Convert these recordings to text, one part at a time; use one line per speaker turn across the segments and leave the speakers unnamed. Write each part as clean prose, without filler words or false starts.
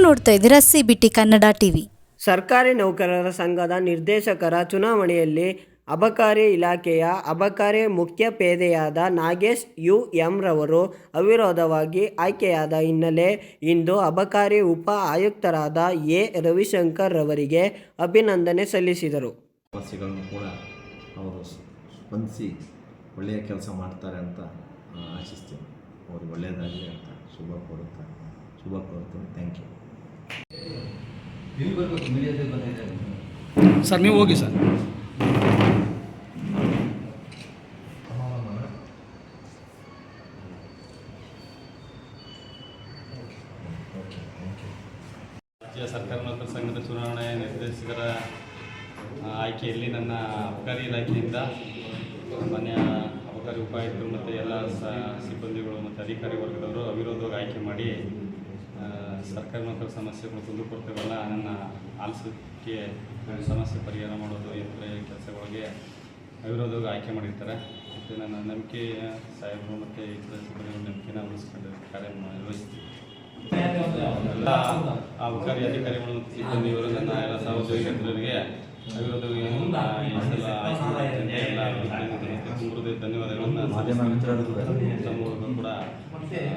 ನೋಡ್ತಾ ಇದ್ದೀರಾ CBT Kannada TV.
ಸರ್ಕಾರಿ ನೌಕರರ ಸಂಘದ ನಿರ್ದೇಶಕರ ಚುನಾವಣೆಯಲ್ಲಿ ಅಬಕಾರಿ ಇಲಾಖೆಯ ಅಬಕಾರಿ ಮುಖ್ಯಪೇದೆಯಾದ ನಾಗೇಶ್ UM ರವರು ಅವಿರೋಧವಾಗಿ ಆಯ್ಕೆಯಾದ ಹಿನ್ನೆಲೆ ಇಂದು ಅಬಕಾರಿ ಉಪ ಆಯುಕ್ತರಾದ A. ರವಿಶಂಕರ್ ರವರಿಗೆ ಅಭಿನಂದನೆ ಸಲ್ಲಿಸಿದರು.
ಸಮಸ್ಯೆಗಳನ್ನು ಕೂಡ ಅವರು ಸ್ಪಂದಿಸಿ ಒಳ್ಳೆಯ ಕೆಲಸ ಮಾಡ್ತಾರೆ ಅಂತ ಆಶಿಸ್ತೀನಿ. ಅವ್ರಿಗೆ ಒಳ್ಳೆಯದಾಗಲಿ ಅಂತ ಶುಭ ಕೋರುತ್ತೇನೆ. Thank you.
ಸರ್ ನೀವು ಹೋಗಿ ಸರ್.
ರಾಜ್ಯ ಸರ್ಕಾರಿ ನೌಕರರ ಸಂಘದ ಚುನಾವಣೆ ನಿರ್ದೇಶಕರ ಆಯ್ಕೆಯಲ್ಲಿ ನನ್ನ ಅಬಕಾರಿ ಇಲಾಖೆಯಿಂದ ಮಾನ್ಯ ಅಬಕಾರಿ ಉಪಾಯುಕ್ತರು ಮತ್ತು ಎಲ್ಲ ಸಿಬ್ಬಂದಿಗಳು ಮತ್ತು ಅಧಿಕಾರಿ ವರ್ಗದವರು ಅವಿರೋಧವಾಗಿ ಆಯ್ಕೆ ಮಾಡಿ ಸರ್ಕಾರಿ ನೌಕರರ ಸಮಸ್ಯೆಗಳು ಕುಂದುಕೊರತೆಗಳನ್ನ ನನ್ನ ಆಲಿಸೋಕ್ಕೆ ಸಮಸ್ಯೆ ಪರಿಹಾರ ಮಾಡೋದು ಯಂತ್ರ ಕೆಲಸಗಳಿಗೆ ಅವಿರೋಧವಾಗಿ ಆಯ್ಕೆ ಮಾಡಿರ್ತಾರೆ. ಮತ್ತು ನನ್ನ ನಂಬಿಕೆ ಸಾಹೇಬರು ಮತ್ತು ಇತರ ಸಿಬ್ಬಂದಿಗಳ ನಂಬಿಕೆನ ಉಳಿಸ್ಕೊಂಡು ಕಾರ್ಯ ನಿರ್ವಹಿಸ್ತೀವಿ. ಎಲ್ಲ ಅಬಕಾರಿ ಅಧಿಕಾರಿಗಳು ಮತ್ತು ಸಿಬ್ಬಂದಿಯವರು ನನ್ನ ಎಲ್ಲ ಸಹೋದ್ಯೋಗಿಗಳಿಗೆ ಅವಿರೋಧವಾಗಿ ಧನ್ಯವಾದಗಳನ್ನು ತಮ್ಮ ಕೂಡ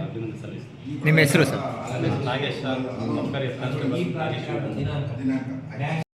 ಅಭಿನಂದನೆ ಸಲ್ಲಿಸ್ತೀನಿ.
ನಿಮ್ಮ ಹೆಸರು ಸರ್?
ನಾಗೇಶ್, ಅಬಕಾರಿ ಕಾನ್ಸ್ಟೇಬಲ್ ನಾಗೇಶ್.